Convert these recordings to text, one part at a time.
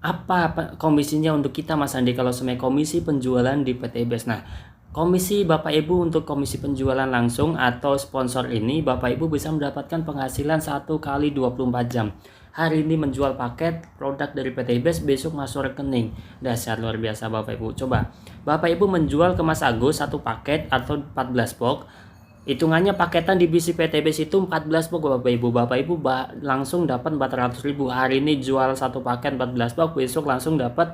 Apa komisinya untuk kita Mas Andi kalau semai komisi penjualan di PT Best? Nah, komisi Bapak Ibu untuk komisi penjualan langsung atau sponsor ini Bapak Ibu bisa mendapatkan penghasilan 1 kali 24 jam. Hari ini menjual paket produk dari PT Best, besok masuk rekening. Dahsyat luar biasa Bapak Ibu. Coba Bapak Ibu menjual ke Mas Agus satu paket atau 14 box. Hitungannya paketan di bisi PTBS itu 14 box Bapak Ibu. Bapak Ibu langsung dapat 400.000. Hari ini jual satu paket 14 box, besok langsung dapat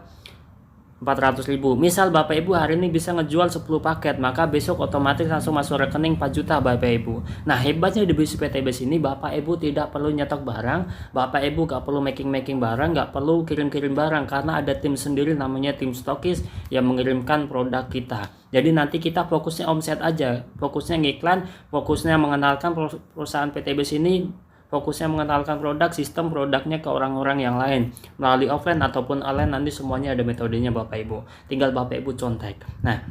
400.000. Misal Bapak Ibu hari ini bisa ngejual 10 paket, maka besok otomatis langsung masuk rekening 4 juta Bapak Ibu. Nah, hebatnya di bisi PTBS ini Bapak Ibu tidak perlu nyetok barang, Bapak Ibu gak perlu making barang, gak perlu kirim barang, karena ada tim sendiri namanya tim stokis yang mengirimkan produk kita. Jadi nanti kita fokusnya omset aja, fokusnya ngiklan, fokusnya mengenalkan perusahaan PTBS ini, fokusnya mengenalkan produk, sistem produknya ke orang-orang yang lain melalui offline ataupun online. Nanti semuanya ada metodenya Bapak Ibu, tinggal Bapak Ibu contek. Nah,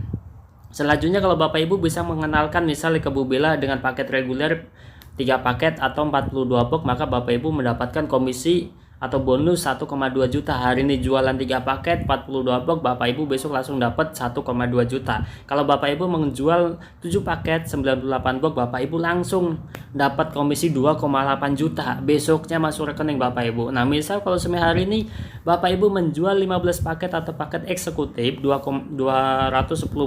selanjutnya kalau Bapak Ibu bisa mengenalkan misalnya ke Bu Bella dengan paket reguler 3 paket atau 42 box, maka Bapak Ibu mendapatkan komisi atau bonus 1,2 juta. Hari ini jualan 3 paket 42 box, Bapak Ibu besok langsung dapat 1,2 juta. Kalau Bapak Ibu menjual 7 paket 98 box, Bapak Ibu langsung dapat komisi 2,8 juta. Besoknya masuk rekening Bapak Ibu. Nah, misal kalau hari ini Bapak Ibu menjual 15 paket atau paket eksekutif 210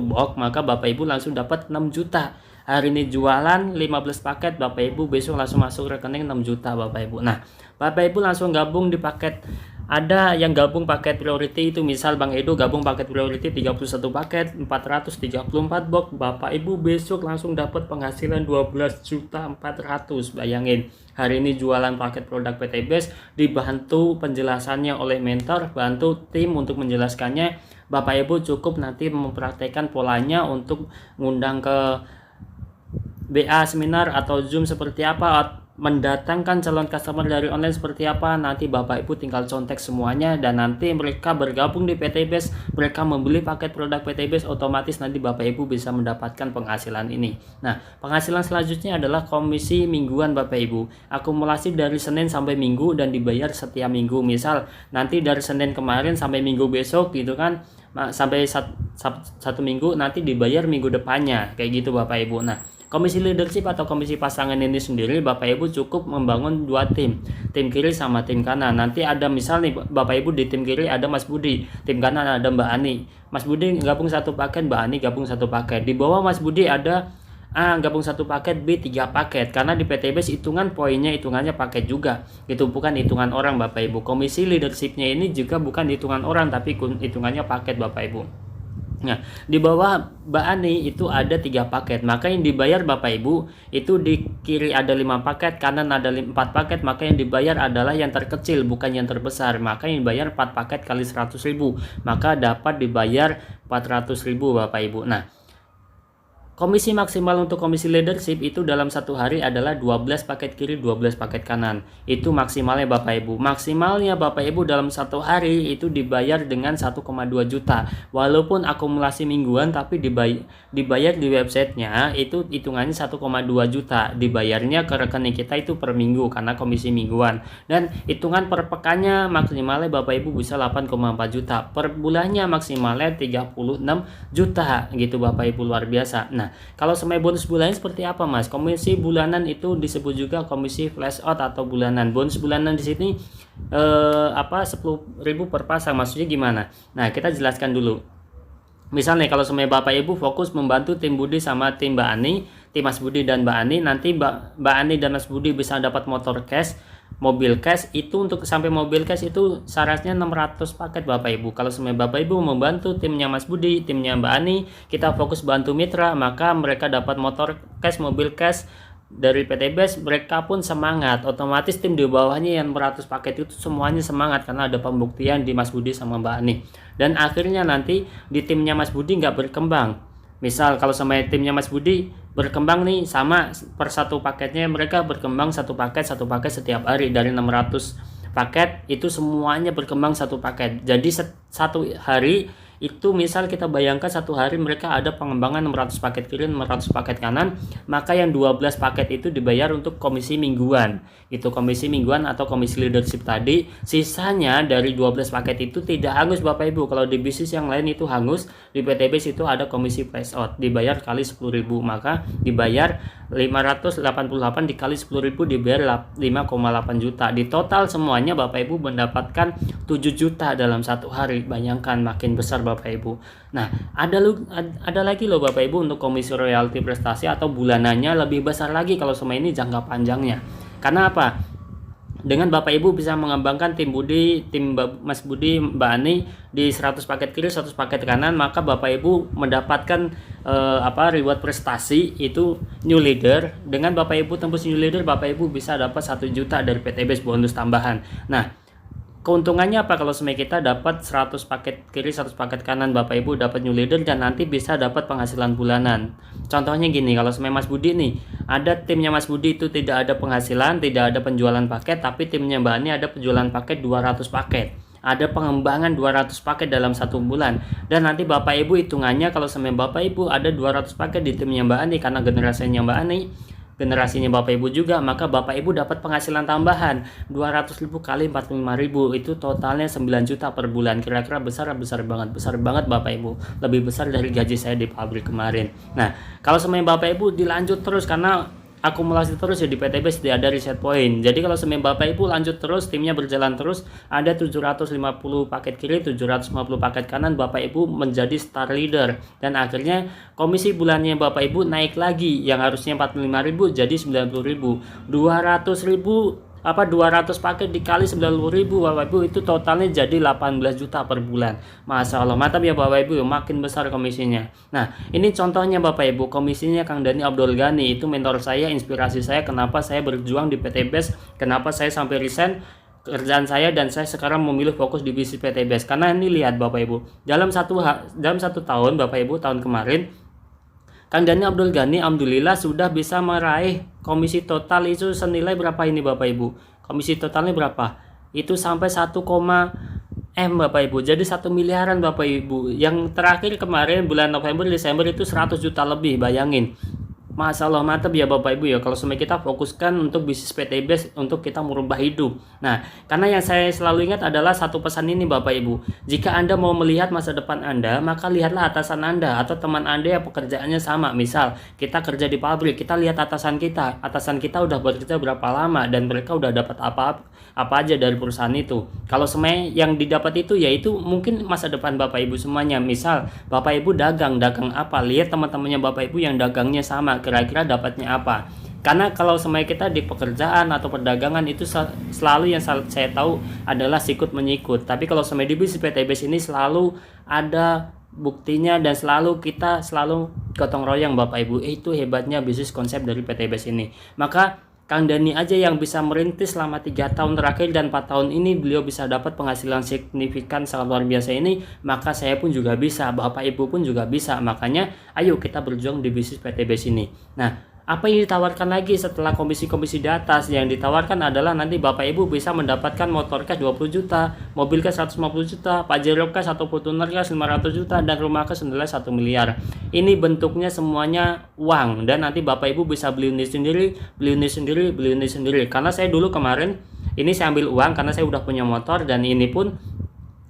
box, maka Bapak Ibu langsung dapat 6 juta. Hari ini jualan 15 paket Bapak Ibu, besok langsung masuk rekening 6 juta Bapak Ibu. Nah, Bapak Ibu langsung gabung di paket. Ada yang gabung paket priority itu, misal Bang Edo gabung paket priority 31 paket 434 box, Bapak Ibu besok langsung dapat penghasilan 12.400.000. Bayangin, hari ini jualan paket produk PT Best, dibantu penjelasannya oleh mentor, bantu tim untuk menjelaskannya. Bapak Ibu cukup nanti mempraktekkan polanya untuk ngundang ke BA seminar atau Zoom seperti apa, mendatangkan calon customer dari online seperti apa, nanti Bapak Ibu tinggal contek semuanya, dan nanti mereka bergabung di PT Best, mereka membeli paket produk PT Best, otomatis nanti Bapak Ibu bisa mendapatkan penghasilan ini. Nah, penghasilan selanjutnya adalah komisi mingguan Bapak Ibu, akumulasi dari Senin sampai Minggu dan dibayar setiap minggu. Misal nanti dari Senin kemarin sampai Minggu besok gitu kan, sampai satu minggu, nanti dibayar minggu depannya, kayak gitu Bapak Ibu. Nah, komisi leadership atau komisi pasangan ini sendiri Bapak Ibu cukup membangun 2 tim kiri sama tim kanan. Nanti ada misal nih Bapak Ibu di tim kiri ada Mas Budi, tim kanan ada Mbak Ani. Mas Budi gabung satu paket, Mbak Ani gabung satu paket. Di bawah Mas Budi ada A gabung satu paket, B 3 paket. Karena di PT Best hitungan poinnya hitungannya paket juga. Itu bukan hitungan orang Bapak Ibu. Komisi leadershipnya ini juga bukan hitungan orang tapi hitungannya paket Bapak Ibu. Nah, di bawah Mbak Ani itu ada 3 paket, maka yang dibayar Bapak Ibu itu di kiri ada 5 paket, kanan ada 4 paket, maka yang dibayar adalah yang terkecil bukan yang terbesar. Maka yang dibayar 4 paket kali 100.000, maka dapat dibayar 400.000 Bapak Ibu. Nah, komisi maksimal untuk komisi leadership itu dalam satu hari adalah 12 paket kiri, 12 paket kanan. Itu maksimalnya Bapak Ibu. Maksimalnya Bapak Ibu dalam satu hari itu dibayar dengan 1,2 juta. Walaupun akumulasi mingguan tapi dibayar di websitenya itu hitungannya 1,2 juta. Dibayarnya ke rekening kita itu per minggu karena komisi mingguan. Dan hitungan per pekannya maksimalnya Bapak Ibu bisa 8,4 juta. Per bulannya maksimalnya 36 juta gitu Bapak Ibu, luar biasa. Nah, kalau semai bonus bulannya seperti apa Mas? Komisi bulanan itu disebut juga komisi flash out atau bulanan. Bonus bulanan di sini 10.000 per pasang, maksudnya gimana? Nah, kita jelaskan dulu. Misalnya kalau semai Bapak Ibu fokus membantu tim Budi sama tim Mbak Ani, tim Mas Budi dan Mbak Ani, nanti Mbak Ani dan Mas Budi bisa dapat motor cash, mobil cash. Itu untuk sampai mobil cash itu syaratnya 600 paket Bapak Ibu. Kalau semai Bapak Ibu membantu timnya Mas Budi, timnya Mbak Ani, kita fokus bantu mitra, maka mereka dapat motor cash, mobil cash dari PT Best, mereka pun semangat. Otomatis tim di bawahnya yang 100 paket itu semuanya semangat karena ada pembuktian di Mas Budi sama Mbak Ani. Dan akhirnya nanti di timnya Mas Budi nggak berkembang. Misal kalau sama timnya Mas Budi berkembang nih, sama per satu paketnya mereka berkembang satu paket setiap hari. Dari 600 paket itu semuanya berkembang satu paket. Jadi satu hari itu misal kita bayangkan satu hari mereka ada pengembangan 600 paket kiri, 600 paket kanan, maka yang 12 paket itu dibayar untuk komisi mingguan. Itu komisi mingguan atau komisi leadership tadi. Sisanya dari 12 paket itu tidak hangus Bapak Ibu. Kalau di bisnis yang lain itu hangus, di PTBS itu ada komisi price out, dibayar kali 10.000, maka dibayar 588 dikali 10.000 dibayar 5,8 juta. Di total semuanya Bapak Ibu mendapatkan 7 juta dalam satu hari. Bayangkan makin besar Bapak Ibu. Nah, ada lagi loh Bapak Ibu untuk komisi royalti prestasi atau bulanannya lebih besar lagi kalau semua ini jangka panjangnya. Karena apa? Dengan Bapak Ibu bisa mengembangkan tim Mas Budi, Mbak Ani di 100 paket kiri, 100 paket kanan, maka Bapak Ibu mendapatkan reward prestasi itu new leader. Dengan Bapak Ibu tembus new leader, Bapak Ibu bisa dapat 1 juta dari PTBS bonus tambahan. Nah, keuntungannya apa kalau semai kita dapat 100 paket kiri, 100 paket kanan, Bapak Ibu dapat new leader dan nanti bisa dapat penghasilan bulanan. Contohnya gini, kalau semai Mas Budi nih, ada timnya Mas Budi itu tidak ada penghasilan, tidak ada penjualan paket, tapi timnya Mbak Ani ada penjualan paket 200 paket. Ada pengembangan 200 paket dalam 1 bulan. Dan nanti Bapak Ibu hitungannya kalau semai Bapak Ibu ada 200 paket di timnya Mbak Ani karena generasinya Mbak Ani, generasinya Bapak Ibu juga, maka Bapak Ibu dapat penghasilan tambahan 200.000 kali 45.000, itu totalnya 9 juta per bulan. Kira-kira besar banget Bapak Ibu, lebih besar dari gaji saya di pabrik kemarin. Nah, kalau semuanya Bapak Ibu dilanjut terus karena akumulasi terus ya di PTBS, tidak ada reset point. Jadi kalau semen Bapak Ibu lanjut terus, timnya berjalan terus, ada 750 paket kiri, 750 paket kanan, Bapak Ibu menjadi star leader. Dan akhirnya komisi bulannya Bapak Ibu naik lagi, yang harusnya 45.000 jadi 90.000. 200 paket dikali 90.000 Bapak Ibu, itu totalnya jadi 18 juta per bulan. Masya Allah, mantap ya Bapak Ibu, makin besar komisinya. Nah, ini contohnya Bapak Ibu, komisinya Kang Dhani Abdul Ghani, itu mentor saya, inspirasi saya, kenapa saya berjuang di PTBS, kenapa saya sampai resign kerjaan saya dan saya sekarang memilih fokus di bisnis PTBS. Karena ini lihat Bapak Ibu, dalam satu tahun Bapak Ibu, tahun kemarin Kang Dhani Abdul Ghani alhamdulillah sudah bisa meraih komisi total itu senilai berapa ini Bapak Ibu? Komisi totalnya berapa? Itu sampai 1, M Bapak Ibu. Jadi 1 miliaran Bapak Ibu. Yang terakhir kemarin bulan November Desember itu 100 juta lebih, bayangin. Masya Allah, mantap ya Bapak Ibu ya, kalau semua kita fokuskan untuk bisnis PTBS untuk kita merubah hidup. Nah, karena yang saya selalu ingat adalah satu pesan ini Bapak Ibu, jika Anda mau melihat masa depan Anda, maka lihatlah atasan Anda atau teman Anda yang pekerjaannya sama. Misal kita kerja di pabrik, kita lihat atasan kita udah bekerja berapa lama dan mereka udah dapat apa aja dari perusahaan itu. Kalau semua yang didapat itu yaitu mungkin masa depan Bapak Ibu semuanya. Misal Bapak Ibu dagang apa, lihat teman-temannya Bapak Ibu yang dagangnya sama, kira-kira dapatnya apa. Karena kalau semuanya kita di pekerjaan atau perdagangan itu selalu yang saya tahu adalah sikut menyikut. Tapi kalau semuanya di bisnis PTBS ini selalu ada buktinya dan kita selalu gotong royong Bapak Ibu. Itu hebatnya bisnis konsep dari PTBS ini. Maka Kang Dhani aja yang bisa merintis selama 3 tahun terakhir dan 4 tahun ini beliau bisa dapat penghasilan signifikan sangat luar biasa ini, maka saya pun juga bisa, Bapak Ibu pun juga bisa. Makanya ayo kita berjuang di bisnis PTBS ini. Nah, apa yang ditawarkan lagi setelah komisi-komisi di atas? Yang ditawarkan adalah nanti Bapak Ibu bisa mendapatkan motor cash 20 juta, mobil cash 150 juta, Pajero cash atau Fortuner cash 500 juta, dan rumah cash senilai 1 miliar. Ini bentuknya semuanya uang, dan nanti Bapak Ibu bisa beli unit sendiri. Karena saya dulu kemarin, ini saya ambil uang karena saya udah punya motor, dan ini pun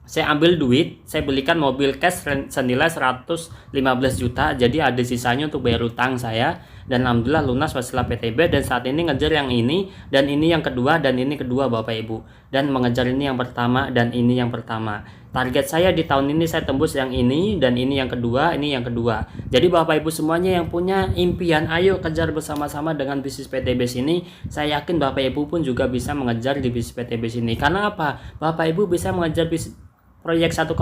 saya ambil duit, saya belikan mobil cash senilai 115 juta, jadi ada sisanya untuk bayar utang saya, dan alhamdulillah lunas setelah PTB. Dan saat ini ngejar yang ini, dan ini yang kedua, dan ini kedua Bapak Ibu, dan mengejar ini yang pertama, dan ini yang pertama. Target saya di tahun ini saya tembus yang ini, dan ini yang kedua, ini yang kedua. Jadi Bapak Ibu semuanya yang punya impian, ayo kejar bersama-sama dengan bisnis PTBS ini. Saya yakin Bapak Ibu pun juga bisa mengejar di bisnis PTBS ini. Karena apa? Bapak Ibu bisa mengejar proyek 1,67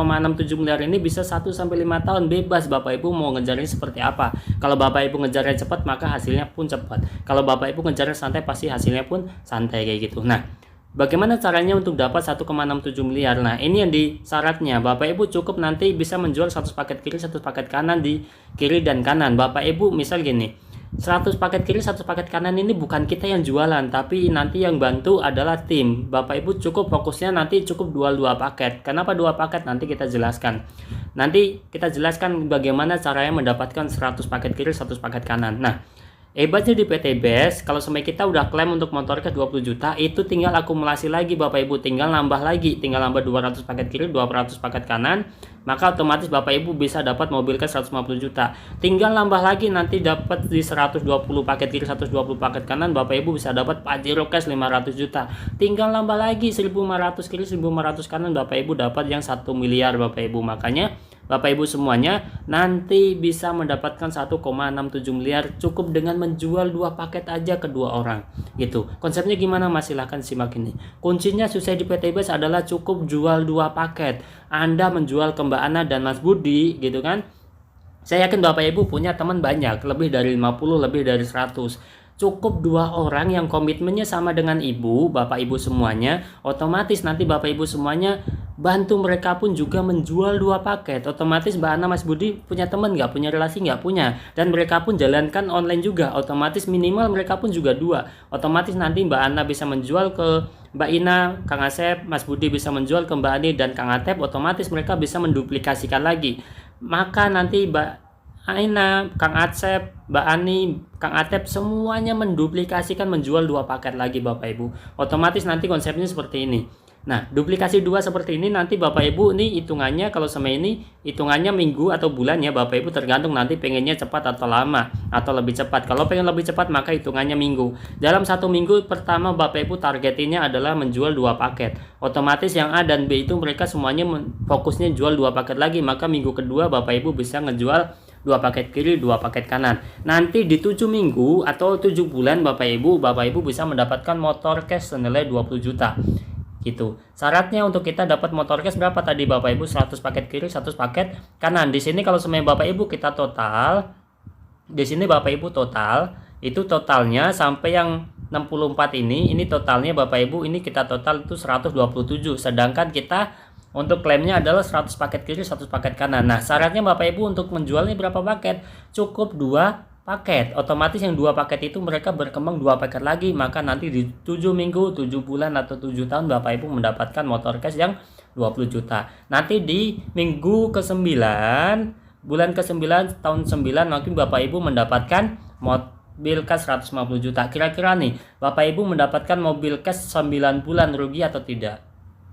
miliar ini bisa 1-5 tahun, bebas Bapak Ibu mau ngejarnya seperti apa. Kalau Bapak Ibu ngejarnya cepat, maka hasilnya pun cepat. Kalau Bapak Ibu ngejarnya santai, pasti hasilnya pun santai kayak gitu. Nah, bagaimana caranya untuk dapat 1,67 miliar? Nah, ini yang di syaratnya. Bapak Ibu cukup nanti bisa menjual 100 paket kiri, 100 paket kanan di kiri dan kanan. Bapak Ibu misal gini, 100 paket kiri, 100 paket kanan ini bukan kita yang jualan, tapi nanti yang bantu adalah tim. Bapak Ibu cukup fokusnya nanti cukup jual 2 paket. Kenapa 2 paket? Nanti kita jelaskan. Nanti kita jelaskan bagaimana caranya mendapatkan 100 paket kiri, 100 paket kanan. Nah, hebatnya di PTBS, kalau sampai kita udah klaim untuk motor cash 20 juta, itu tinggal akumulasi lagi Bapak Ibu, tinggal nambah lagi, tinggal nambah 200 paket kiri, 200 paket kanan, maka otomatis Bapak Ibu bisa dapat mobil cash 150 juta. Tinggal nambah lagi, nanti dapat di 120 paket kiri, 120 paket kanan, Bapak Ibu bisa dapat Pajero cash 500 juta. Tinggal nambah lagi 1.500 kiri, 1.500 kanan, Bapak Ibu dapat yang 1 miliar Bapak Ibu. Makanya Bapak Ibu semuanya nanti bisa mendapatkan 1,67 miliar cukup dengan menjual 2 paket aja ke 2 orang gitu. Konsepnya gimana Mas? Silahkan simak ini. Kuncinya sukses di PTBS adalah cukup jual 2 paket. Anda menjual ke Mbak Ana dan Mas Budi gitu kan. Saya yakin Bapak Ibu punya teman banyak, lebih dari 50, lebih dari 100. Cukup 2 orang yang komitmennya sama dengan Ibu, Bapak Ibu semuanya, otomatis nanti Bapak Ibu semuanya bantu mereka pun juga menjual 2 paket. Otomatis Mbak Ana, Mas Budi punya teman nggak, punya relasi nggak, punya, dan mereka pun jalankan online juga, otomatis minimal mereka pun juga 2. Otomatis nanti Mbak Ana bisa menjual ke Mbak Ina, Kang Asep, Mas Budi bisa menjual ke Mbak Ani dan Kang Atep, otomatis mereka bisa menduplikasikan lagi. Maka nanti Mbak Aina, Kang Asep, Mbak Ani, Kang Atep semuanya menduplikasikan menjual 2 paket lagi Bapak Ibu. Otomatis nanti konsepnya seperti ini. Nah, duplikasi 2 seperti ini nanti Bapak Ibu ini hitungannya, kalau sama ini hitungannya minggu atau bulan ya Bapak Ibu, tergantung nanti pengennya cepat atau lama atau lebih cepat. Kalau pengen lebih cepat maka hitungannya minggu. Dalam 1 minggu pertama Bapak Ibu targetinnya adalah menjual 2 paket. Otomatis yang A dan B itu mereka semuanya fokusnya jual 2 paket lagi, maka minggu kedua Bapak Ibu bisa ngejual 2 paket kiri, 2 paket kanan. Nanti di 7 minggu atau 7 bulan Bapak Ibu bisa mendapatkan motor cash senilai 20 juta. Gitu. Syaratnya untuk kita dapat motor cash berapa tadi Bapak Ibu? 100 paket kiri, 100 paket kanan. Di sini kalau semuanya Bapak Ibu kita total, di sini Bapak Ibu total, itu totalnya sampai yang 64 ini totalnya Bapak Ibu ini kita total itu 127. Sedangkan kita untuk klaimnya adalah 100 paket kiri, 100 paket kanan. Nah, syaratnya Bapak Ibu untuk menjualnya berapa paket? Cukup 2 paket. Otomatis yang 2 paket itu mereka berkembang 2 paket lagi. Maka nanti di 7 minggu, 7 bulan atau 7 tahun Bapak Ibu mendapatkan motor cash yang 20 juta. Nanti di minggu ke-9, bulan ke-9 tahun 9 nanti Bapak Ibu mendapatkan mobil cash 150 juta. Kira-kira nih, Bapak Ibu mendapatkan mobil cash 9 bulan rugi atau tidak?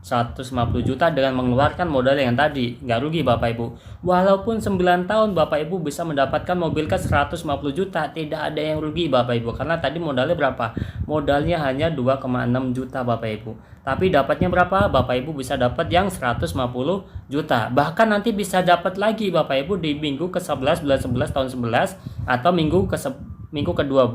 150 juta dengan mengeluarkan modal yang tadi, nggak rugi Bapak Ibu. Walaupun 9 tahun Bapak Ibu bisa mendapatkan mobil cash 150 juta, tidak ada yang rugi Bapak Ibu, karena tadi modalnya berapa? Modalnya hanya 2,6 juta Bapak Ibu. Tapi dapatnya berapa? Bapak Ibu bisa dapat yang 150 juta. Bahkan nanti bisa dapat lagi Bapak Ibu di minggu ke-11 bulan 11 tahun 11 atau minggu ke-12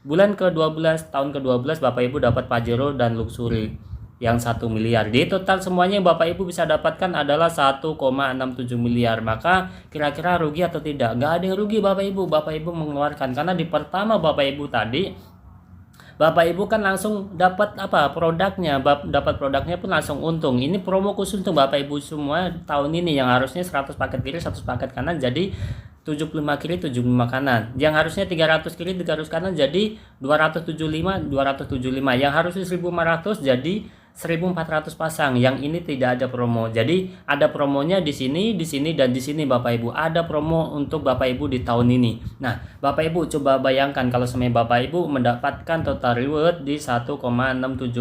bulan ke-12 tahun ke-12 Bapak Ibu dapat Pajero dan Luxury yang 1 miliar. Di total semuanya yang Bapak Ibu bisa dapatkan adalah 1,67 miliar. Maka kira-kira rugi atau tidak? Nggak ada yang rugi Bapak Ibu. Bapak Ibu mengeluarkan, karena di pertama Bapak Ibu tadi Bapak Ibu kan langsung dapat produknya, dapat produknya pun langsung untung. Ini promo khusus untuk Bapak Ibu semua tahun ini, yang harusnya 100 paket kiri, 100 paket kanan jadi 75 kiri, 75 kanan. Yang harusnya 300 kiri, 300 kanan jadi 275, 275. Yang harusnya 1.500 jadi 1.400 pasang. Yang ini tidak ada promo. Jadi ada promonya di sini, dan di sini Bapak Ibu. Ada promo untuk Bapak Ibu di tahun ini. Nah, Bapak Ibu coba bayangkan kalau semuanya Bapak Ibu mendapatkan total reward di 1,67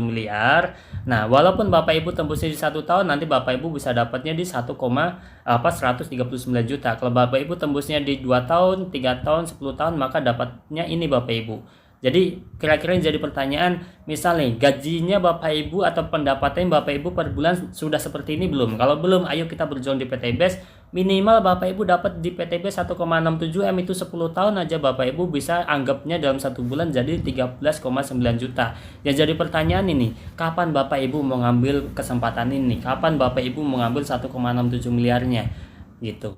miliar. Nah, walaupun Bapak Ibu tembusnya di 1 tahun, nanti Bapak Ibu bisa dapatnya di 139 juta. Kalau Bapak Ibu tembusnya di 2 tahun, 3 tahun, 10 tahun, maka dapatnya ini Bapak Ibu. Jadi kira-kira yang jadi pertanyaan, misalnya gajinya Bapak Ibu atau pendapatan Bapak Ibu per bulan sudah seperti ini belum? Kalau belum, ayo kita berjuang di PTBS. Minimal Bapak Ibu dapat di PTBS 1,67 M, itu 10 tahun aja Bapak Ibu bisa anggapnya dalam 1 bulan jadi 13,9 juta. Yang jadi pertanyaan ini, kapan Bapak Ibu mau ngambil kesempatan ini? Kapan Bapak Ibu mau ngambil 1,67 miliarnya? Gitu.